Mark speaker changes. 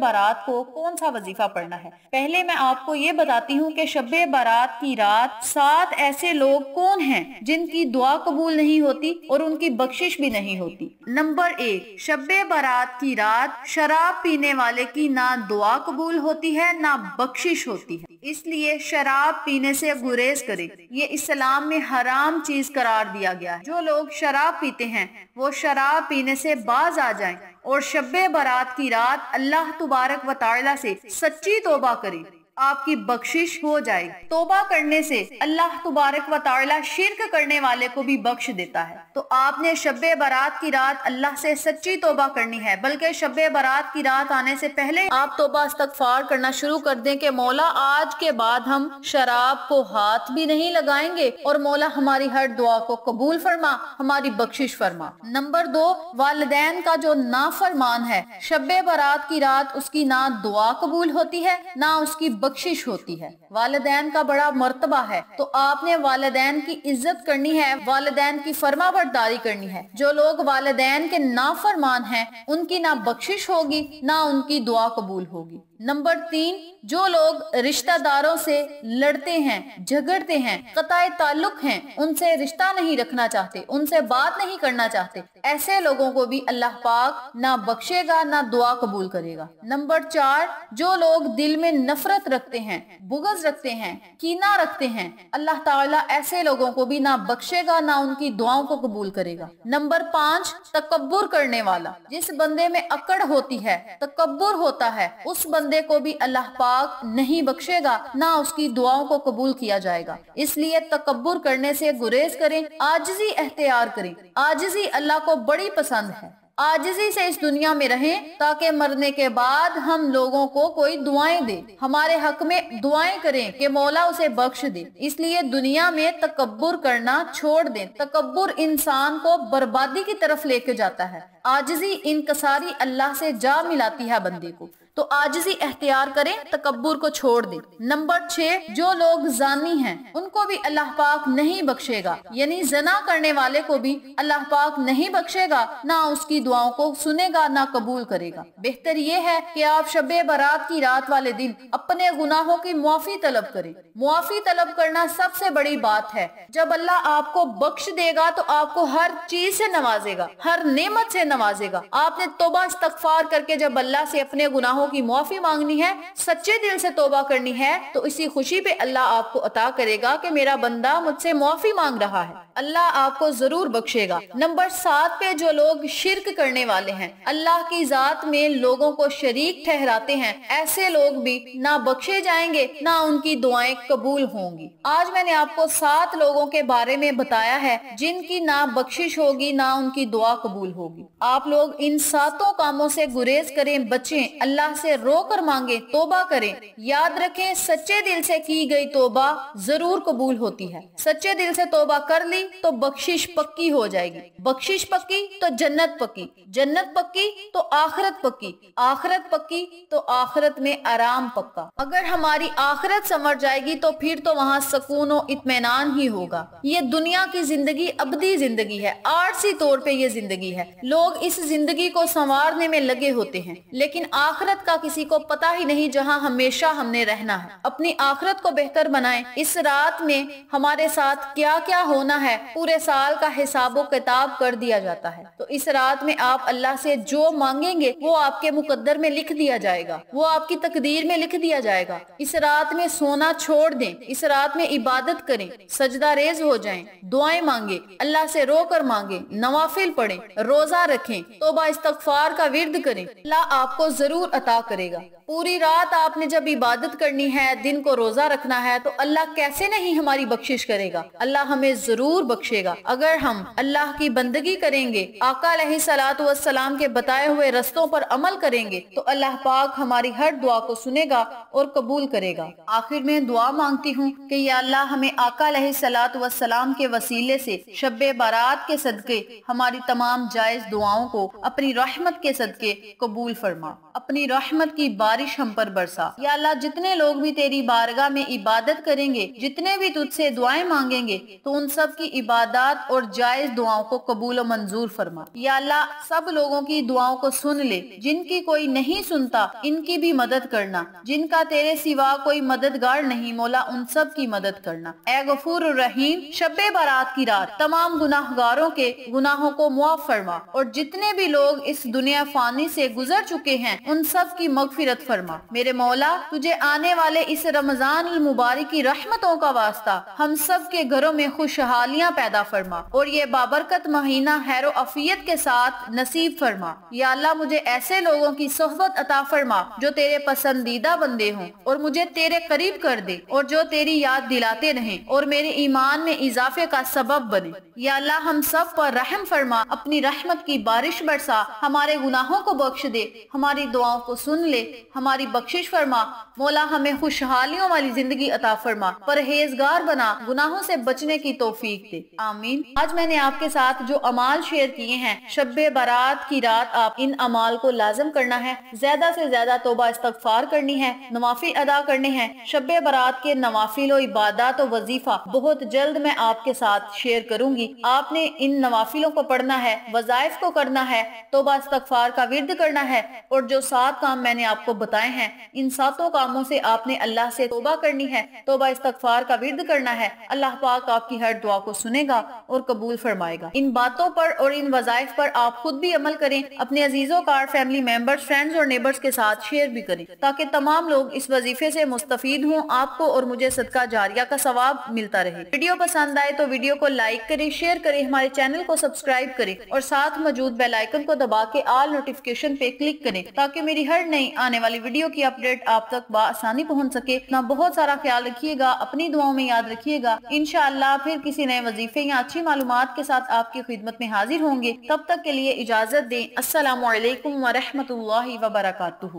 Speaker 1: بارات کو کون سا وظیفہ پڑھنا ہے، پہلے میں آپ کو یہ بتاتی ہوں کہ شب بارات کی رات 7 ایسے لوگ کون ہیں جن کی دعا قبول نہیں ہوتی اور ان کی بخشش بھی نہیں ہوتی۔ نمبر 1، شب بارات کی رات شراب پینے والے کی نہ دعا قبول ہوتی ہے نہ بخشش ہوتی ہے، اس لیے شراب پینے سے گریز کرے، یہ اسلام میں حرام چیز قرار دیا گیا ہے۔ جو لوگ شراب پیتے ہیں وہ شراب پینے سے باز آ جائیں اور شب بارات کی رات اللہ تبارک و تعالی سے سچی توبہ کریں، آپ کی بخشش ہو جائے گی۔ توبہ کرنے سے اللہ تبارک و تعالی شرک کرنے والے کو بھی بخش دیتا ہے۔ تو آپ نے شب بارات کی رات اللہ سے سچی توبہ کرنی ہے، بلکہ شب بارات کی رات آنے سے پہلے آپ توبہ استغفار کرنا شروع کر دیں کہ مولا آج کے بعد ہم شراب کو ہاتھ بھی نہیں لگائیں گے، اور مولا ہماری ہر دعا کو قبول فرما، ہماری بخشش فرما۔ نمبر 2، والدین کا جو نافرمان ہے، شب بارات کی رات اس کی نہ دعا قبول ہوتی ہے نہ اس کی بخشش ہوتی ہے۔ والدین کا بڑا مرتبہ ہے، تو آپ نے والدین کی عزت کرنی ہے، والدین کی فرما برداری کرنی ہے۔ جو لوگ والدین کے نافرمان ہیں ان کی نہ بخشش ہوگی نہ ان کی دعا قبول ہوگی۔ نمبر 3، جو لوگ رشتہ داروں سے لڑتے ہیں، جھگڑتے ہیں، قطع تعلق ہیں، ان سے رشتہ نہیں رکھنا چاہتے، ان سے بات نہیں کرنا چاہتے، ایسے لوگوں کو بھی اللہ پاک نہ بخشے گا نہ دعا قبول کرے گا۔ نمبر 4، جو لوگ دل میں نفرت رکھتے ہیں، بغض رکھتے ہیں، کینہ رکھتے ہیں، اللہ تعالیٰ ایسے لوگوں کو بھی نہ بخشے گا نہ ان کی دعاؤں کو قبول کرے گا۔ نمبر 5، تکبر کرنے والا، جس بندے میں اکڑ ہوتی ہے، تکبر ہوتا ہے، اس بندے کو بھی اللہ پاک نہیں بخشے گا نہ اس کی دعاؤں کو قبول کیا جائے گا۔ اس لیے تکبر کرنے سے گریز کریں، عاجزی اختیار کریں۔ عاجزی اللہ کو بڑی پسند ہے۔ عاجزی سے اس دنیا میں رہیں تاکہ مرنے کے بعد ہم لوگوں کو کوئی دعائیں دے، ہمارے حق میں دعائیں کریں کہ مولا اسے بخش دے۔ اس لیے دنیا میں تکبر کرنا چھوڑ دیں۔ تکبر انسان کو بربادی کی طرف لے کے جاتا ہے۔ عاجزی انکساری اللہ سے جا ملاتی ہے بندے کو، تو عاجزی اختیار کریں، تکبر کو چھوڑ دیں۔ نمبر 6، جو لوگ زانی ہیں ان کو بھی اللہ پاک نہیں بخشے گا، یعنی زنا کرنے والے کو بھی اللہ پاک نہیں بخشے گا، نہ اس کی دعاؤں کو سنے گا نہ قبول کرے گا۔ بہتر یہ ہے کہ آپ شب بارات کی رات والے دن اپنے گناہوں کی معافی طلب کریں۔ معافی طلب کرنا سب سے بڑی بات ہے۔ جب اللہ آپ کو بخش دے گا تو آپ کو ہر چیز سے نوازے گا، ہر نعمت سے نوازے گا۔ آپ نے توبہ استغفار کر کے جب اللہ سے اپنے گناہوں کی معافی مانگنی ہے، سچے دل سے توبہ کرنی ہے، تو اسی خوشی پہ اللہ آپ کو عطا کرے گا کہ میرا بندہ مجھ سے معافی مانگ رہا ہے، اللہ آپ کو ضرور بخشے گا۔ نمبر 7 پہ جو لوگ شرک کرنے والے ہیں، اللہ کی ذات میں لوگوں کو شریک ٹھہراتے ہیں، ایسے لوگ بھی نہ بخشے جائیں گے نہ ان کی دعائیں قبول ہوں گی۔ آج میں نے آپ کو 7 لوگوں کے بارے میں بتایا ہے جن کی نہ بخشش ہوگی نہ ان کی دعا قبول ہوگی۔ آپ لوگ ان 7 کاموں سے گریز کریں، بچیں، اللہ سے رو کر مانگیں، توبہ کریں۔ یاد رکھیں سچے دل سے کی گئی توبہ ضرور قبول ہوتی ہے۔ سچے دل سے توبہ کر لی تو بخشش پکی ہو جائے گی، بخشش پکی تو جنت پکی، جنت پکی تو آخرت پکی، آخرت پکی تو آخرت میں آرام پکا۔ اگر ہماری آخرت سنور جائے گی تو پھر تو وہاں سکون و اطمینان ہی ہوگا۔ یہ دنیا کی زندگی ابدی زندگی ہے، عارضی طور پہ یہ زندگی ہے۔ لوگ اس زندگی کو سنوارنے میں لگے ہوتے ہیں، لیکن آخرت کا کسی کو پتہ ہی نہیں جہاں ہمیشہ ہم نے رہنا ہے۔ اپنی آخرت کو بہتر بنائیں۔ اس رات میں ہمارے ساتھ کیا کیا ہونا ہے پورے سال کا حساب و کتاب کر دیا جاتا ہے، تو اس رات میں آپ اللہ سے جو مانگیں گے وہ آپ کے مقدر میں لکھ دیا جائے گا، وہ آپ کی تقدیر میں لکھ دیا جائے گا۔ اس رات میں سونا چھوڑ دیں، اس رات میں عبادت کریں، سجدہ ریز ہو جائیں، دعائیں مانگیں، اللہ سے رو کر مانگیں، نوافل پڑھیں، روزہ رکھیں، توبہ استغفار کا ورد کریں، اللہ آپ کو ضرور عطا کرے گا۔ پوری رات آپ نے جب عبادت کرنی ہے، دن کو روزہ رکھنا ہے، تو اللہ کیسے نہیں ہماری بخشش کرے گا، اللہ ہمیں ضرور بخشے گا اگر ہم اللہ کی بندگی کریں گے، آقا علیہ الصلوۃ والسلام کے بتائے ہوئے رستوں پر عمل کریں گے، تو اللہ پاک ہماری ہر دعا کو سنے گا اور قبول کرے گا۔ آخر میں دعا مانگتی ہوں کہ یا اللہ ہمیں آقا علیہ الصلوۃ والسلام کے وسیلے سے شب بارات کے صدقے ہماری تمام جائز دعاؤں کو اپنی رحمت کے صدقے قبول فرما، اپنی رحمت کی بارش ہم پر برسا۔ یا اللہ جتنے لوگ بھی تیری بارگاہ میں عبادت کریں گے، جتنے بھی تجھ سے دعائیں مانگیں گے، تو ان سب کی عبادات اور جائز دعاؤں کو قبول و منظور فرما۔ یا اللہ سب لوگوں کی دعاؤں کو سن لے، جن کی کوئی نہیں سنتا ان کی بھی مدد کرنا، جن کا تیرے سوا کوئی مددگار نہیں مولا ان سب کی مدد کرنا۔ اے غفور الرحیم، شب برات کی رات تمام گناہ گاروں کے گناہوں کو معاف فرما، اور جتنے بھی لوگ اس دنیا فانی سے گزر چکے ہیں ان سب کی مغفرت فرما۔ میرے مولا، تجھے آنے والے اس رمضان المبارک کی رحمتوں کا واسطہ ہم سب کے گھروں میں خوشحالیاں پیدا فرما، اور یہ بابرکت مہینہ خیر و عافیت کے ساتھ نصیب فرما۔ یا اللہ مجھے ایسے لوگوں کی صحبت عطا فرما جو تیرے پسندیدہ بندے ہوں اور مجھے تیرے قریب کر دے، اور جو تیری یاد دلاتے رہیں اور میرے ایمان میں اضافے کا سبب بنے۔ یا اللہ ہم سب پر رحم فرما، اپنی رحمت کی بارش برسا، ہمارے گناہوں کو بخش دے، ہماری دعاؤں کو سن لے، ہماری بخشش فرما۔ مولا ہمیں خوشحالیوں والی زندگی عطا فرما، پرہیزگار بنا، گناہوں سے بچنے کی توفیق دے، آمین۔ آج میں نے آپ کے ساتھ جو اعمال شیئر کیے ہیں، شب برات کی رات آپ ان اعمال کو لازم کرنا ہے، زیادہ سے زیادہ توبہ استغفار کرنی ہے، نوافل ادا کرنے ہیں۔ شب برات کے نوافل و عبادات و وظیفہ بہت جلد میں آپ کے ساتھ شیئر کروں گی۔ آپ نے ان نوافلوں کو پڑھنا ہے، وظائف کو کرنا ہے، توبہ استغفار کا ورد کرنا ہے، اور جو 7 کام میں نے آپ کو بتائے ہیں ان 7 کاموں سے آپ نے اللہ سے توبہ کرنی ہے، توبہ استغفار کا ورد کرنا ہے۔ اللہ پاک آپ کی ہر دعا کو سنے گا اور قبول فرمائے گا۔ ان باتوں پر اور ان وظائف پر آپ خود بھی عمل کریں، اپنے عزیزوں کار، فیملی ممبرز، فرینڈز اور نیبرز کے ساتھ شیئر بھی کریں تاکہ تمام لوگ اس وظیفے سے مستفید ہوں، آپ کو اور مجھے صدقہ جاریہ کا ثواب ملتا رہے۔ ویڈیو پسند آئے تو ویڈیو کو لائک کریں، شیئر کریں، ہمارے چینل کو سبسکرائب کریں اور ساتھ موجود بیل آئیکن کو دبا کے آل نوٹیفیکیشن پہ کلک کریں تاکہ میری ہر نئی آنے والی ویڈیو کی اپڈیٹ آپ تک بآسانی پہنچ سکے۔ اپنا بہت سارا خیال رکھیے گا، اپنی دعاؤں میں یاد رکھیے گا۔ انشاءاللہ پھر کسی نئے وظیفے یا اچھی معلومات کے ساتھ آپ کی خدمت میں حاضر ہوں گے۔ تب تک کے لیے اجازت دیں۔ السلام علیکم ورحمۃ اللہ وبرکاتہ۔